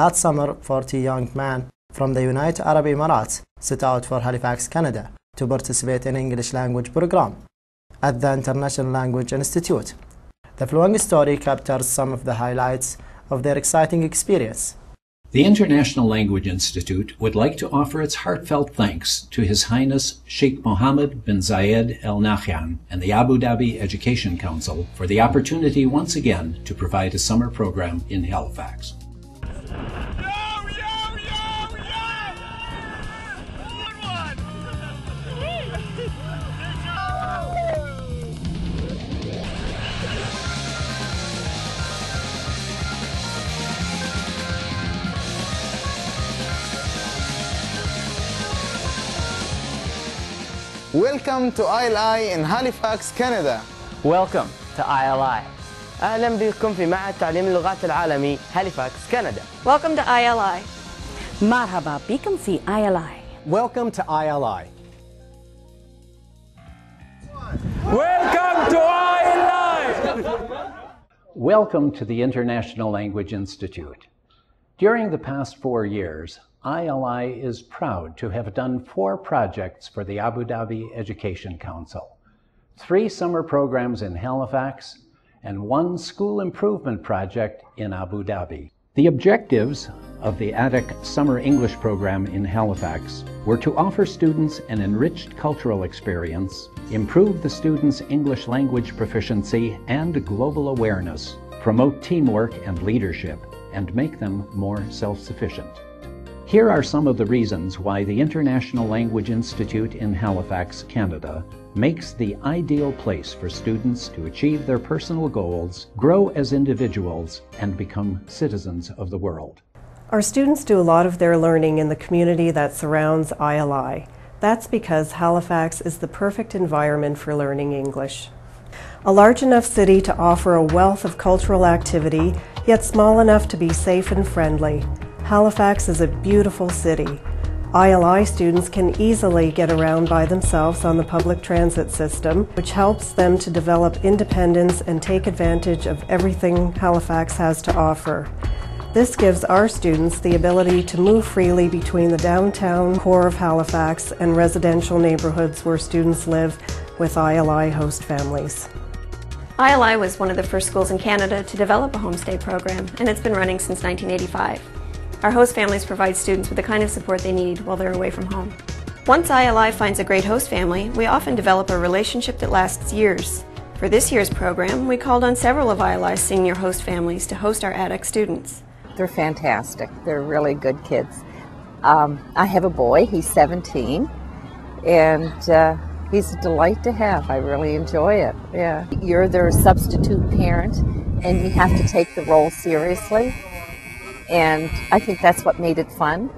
Last summer, 40 young men from the United Arab Emirates set out for Halifax, Canada to participate in English language program at the International Language Institute. The following story captures some of the highlights of their exciting experience. The International Language Institute would like to offer its heartfelt thanks to His Highness Sheikh Mohammed bin Zayed Al Nahyan and the Abu Dhabi Education Council for the opportunity once again to provide a summer program in Halifax. Welcome to ILI in Halifax, Canada. Welcome to ILI. أهلا بكم في معهد تعليم اللغات العالمي هاليفاكس كندا. Welcome to ILI. مرحبا بكم في ILI. Welcome to ILI. Welcome to ILI. Welcome to the International Language Institute. During the past 4 years, ILI is proud to have done 4 projects for the Abu Dhabi Education Council, 3 summer programs in Halifax, and 1 school improvement project in Abu Dhabi. The objectives of the ADEC Summer English Program in Halifax were to offer students an enriched cultural experience, improve the students' English language proficiency and global awareness, promote teamwork and leadership, and make them more self-sufficient. Here are some of the reasons why the International Language Institute in Halifax, Canada, makes the ideal place for students to achieve their personal goals, grow as individuals, and become citizens of the world. Our students do a lot of their learning in the community that surrounds ILI. That's because Halifax is the perfect environment for learning English. A large enough city to offer a wealth of cultural activity, yet small enough to be safe and friendly. Halifax is a beautiful city. ILI students can easily get around by themselves on the public transit system, which helps them to develop independence and take advantage of everything Halifax has to offer. This gives our students the ability to move freely between the downtown core of Halifax and residential neighborhoods where students live with ILI host families. ILI was one of the first schools in Canada to develop a homestay program, and it's been running since 1985. Our host families provide students with the kind of support they need while they're away from home. Once ILI finds a great host family, we often develop a relationship that lasts years. For this year's program, we called on several of ILI's senior host families to host our ADEC students. They're fantastic. They're really good kids. I have a boy, he's 17, and he's a delight to have. I really enjoy it. Yeah. You're their substitute parent, and you have to take the role seriously. And I think that's what made it fun.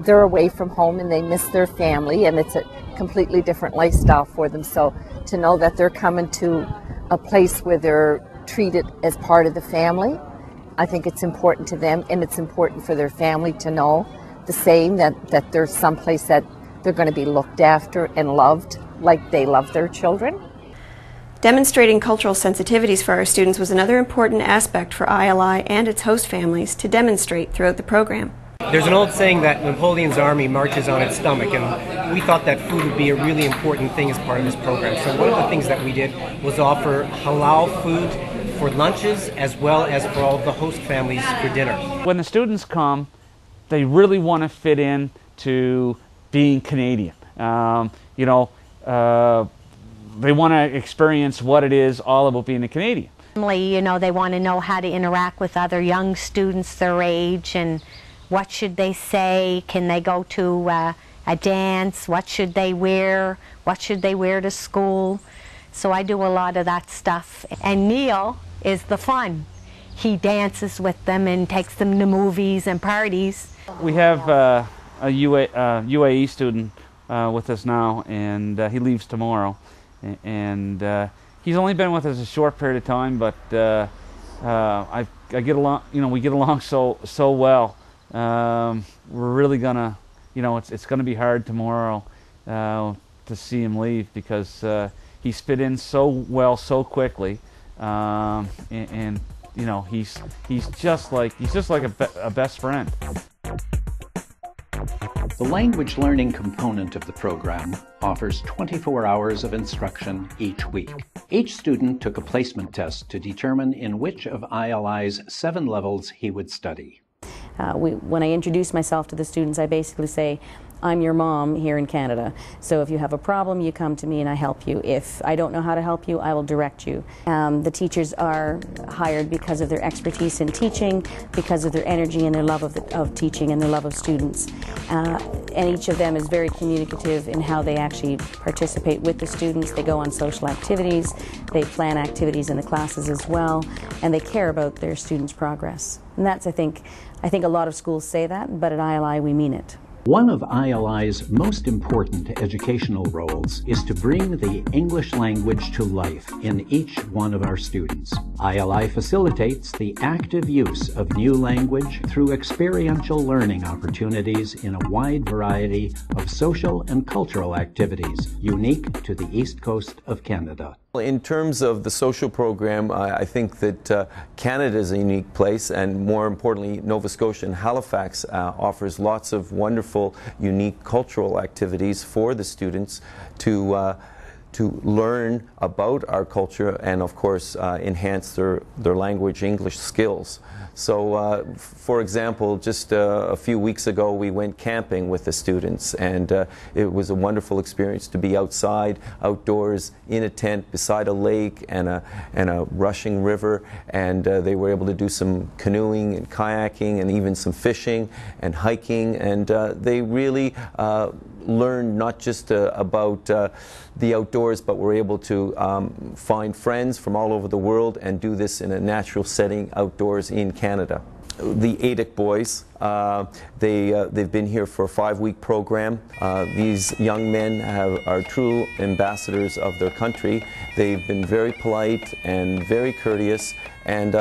They're away from home and they miss their family, and it's a completely different lifestyle for them. So to know that they're coming to a place where they're treated as part of the family, I think it's important to them, and it's important for their family to know the same, that there's someplace that they're going to be looked after and loved like they love their children. Demonstrating cultural sensitivities for our students was another important aspect for ILI and its host families to demonstrate throughout the program. There's an old saying that Napoleon's army marches on its stomach, and we thought that food would be a really important thing as part of this program. So one of the things that we did was offer halal food for lunches as well as for all of the host families for dinner. When the students come, they really want to fit in to being Canadian. They want to experience what it is all about being a Canadian. You know, they want to know how to interact with other young students their age, and what should they say, can they go to a dance, what should they wear to school. So I do a lot of that stuff. And Neil is the fun. He dances with them and takes them to movies and parties. We have a UAE student with us now, and he leaves tomorrow. And he's only been with us a short period of time, but I get along. You know, we get along so well. We're really gonna, it's gonna be hard tomorrow to see him leave, because he's fit in so well so quickly, and you know, he's just like a best friend. The language learning component of the program offers 24 hours of instruction each week. Each student took a placement test to determine in which of ILI's 7 levels he would study. When I introduce myself to the students, I basically say, I'm your mom here in Canada, so if you have a problem, you come to me and I help you. If I don't know how to help you, I will direct you. The teachers are hired because of their expertise in teaching, because of their energy and their love of teaching and their love of students. And each of them is very communicative in how they actually participate with the students. They go on social activities, they plan activities in the classes as well, and they care about their students' progress. And that's, I think a lot of schools say that, but at ILI we mean it. One of ILI's most important educational roles is to bring the English language to life in each one of our students. ILI facilitates the active use of new language through experiential learning opportunities in a wide variety of social and cultural activities unique to the East Coast of Canada. In terms of the social program, I think that Canada is a unique place, and more importantly, Nova Scotia and Halifax offers lots of wonderful, unique cultural activities for the students to learn about our culture and, of course, enhance their language English skills. So, for example, just a few weeks ago we went camping with the students, and it was a wonderful experience to be outside, outdoors, in a tent, beside a lake and a rushing river, and they were able to do some canoeing and kayaking and even some fishing and hiking, and they really learned not just about the outdoors, but were able to find friends from all over the world and do this in a natural setting outdoors in Canada. The ADIC boys, they've been here for a 5-week program. These young men are true ambassadors of their country. They've been very polite and very courteous, and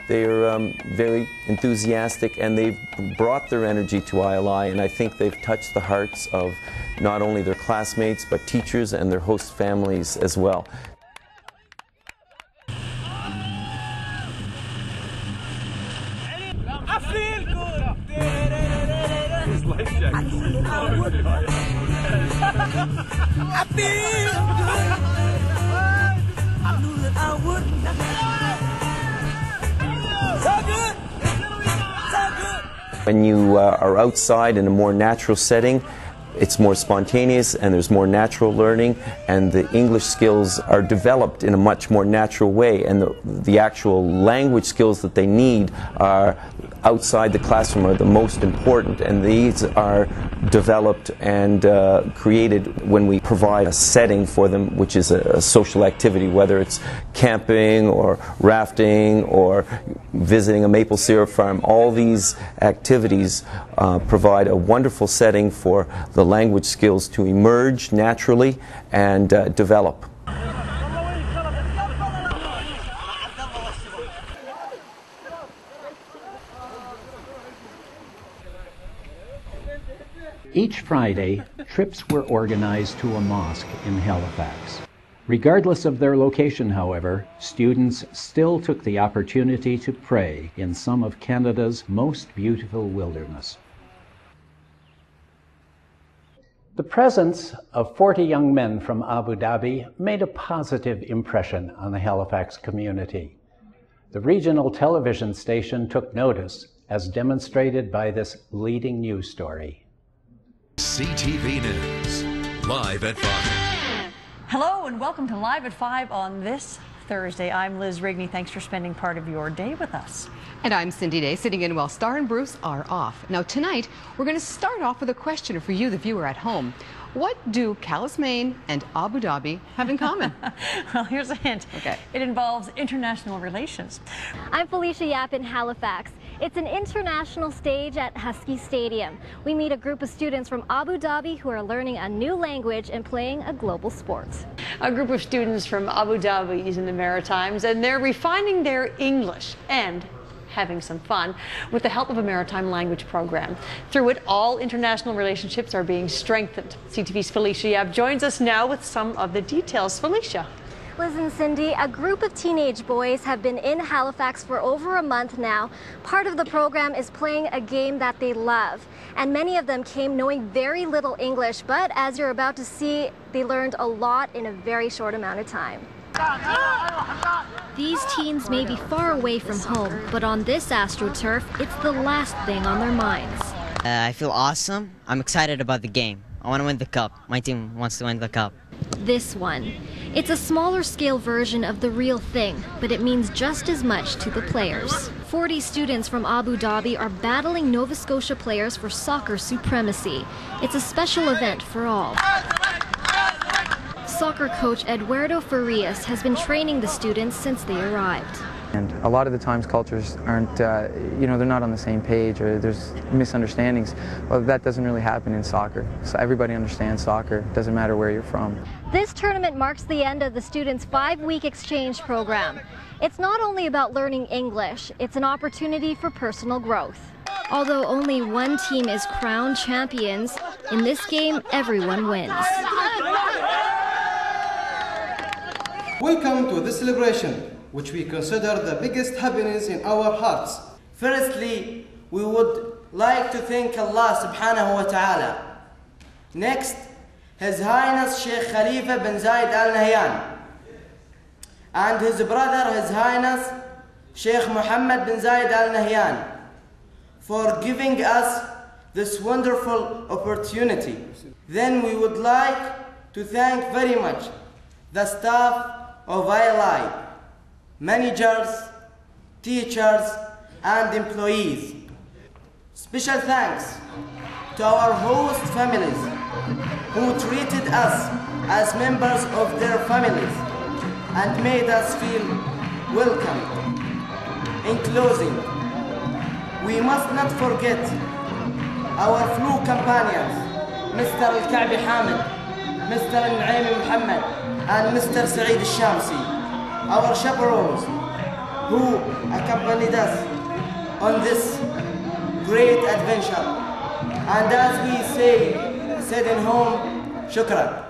they're very enthusiastic, and they've brought their energy to ILI, and I think they've touched the hearts of not only their classmates but teachers and their host families as well. I feel good. His life jacket. I feel good. I knew that I would. So good. So good. When you are outside in a more natural setting, it's more spontaneous and there's more natural learning, and the English skills are developed in a much more natural way, and the actual language skills that they need are outside the classroom are the most important, and these are developed and created when we provide a setting for them, which is a social activity, whether it's camping or rafting or visiting a maple syrup farm. All these activities provide a wonderful setting for the language skills to emerge naturally and develop. Each Friday, trips were organized to a mosque in Halifax. Regardless of their location, however, students still took the opportunity to pray in some of Canada's most beautiful wilderness. The presence of 40 young men from Abu Dhabi made a positive impression on the Halifax community. The regional television station took notice, as demonstrated by this leading news story. CTV News, live at 5. Hello and welcome to Live at 5 on this Thursday. I'm Liz Rigney. Thanks for spending part of your day with us. And I'm Cindy Day, sitting in while Star and Bruce are off. Now tonight, we're going to start off with a question for you, the viewer at home. What do Callus, Maine and Abu Dhabi have in common? Well, here's a hint. Okay. It involves international relations. I'm Felicia Yap in Halifax. It's an international stage at Husky Stadium. We meet a group of students from Abu Dhabi who are learning a new language and playing a global sport. A group of students from Abu Dhabi is in the Maritimes, and they're refining their English and having some fun with the help of a maritime language program. Through it, all international relationships are being strengthened. CTV's Felicia Yap joins us now with some of the details. Felicia. Listen, Cindy, a group of teenage boys have been in Halifax for over a month now. Part of the program is playing a game that they love. And many of them came knowing very little English, but as you're about to see, they learned a lot in a very short amount of time. These teens may be far away from home, but on this AstroTurf, it's the last thing on their minds. I feel awesome. I'm excited about the game. I want to win the cup. My team wants to win the cup. This one. It's a smaller scale version of the real thing, but it means just as much to the players. 40 students from Abu Dhabi are battling Nova Scotia players for soccer supremacy. It's a special event for all. Soccer coach Eduardo Farias has been training the students since they arrived. And a lot of the times cultures aren't, they're not on the same page, or there's misunderstandings. Well, that doesn't really happen in soccer. So everybody understands soccer. It doesn't matter where you're from. This tournament marks the end of the students' 5-week exchange program. It's not only about learning English, it's an opportunity for personal growth. Although only one team is crowned champions, in this game everyone wins. Welcome to this celebration, which we consider the biggest happiness in our hearts. Firstly, we would like to thank Allah subhanahu wa ta'ala. Next, His Highness Sheikh Khalifa bin Zayed Al Nahyan and his brother, His Highness Sheikh Muhammad bin Zayed Al Nahyan, for giving us this wonderful opportunity. Then we would like to thank very much the staff of ILI, managers, teachers, and employees. Special thanks to our host families who treated us as members of their families and made us feel welcome. In closing, we must not forget our flu companions, Mr. Al-Ka'bi Hamid, Mr. Al-Naimi Muhammad, and Mr. Saeed Al-Shamsi, our chaperones, who accompanied us on this great adventure. And as we said in home, shukran.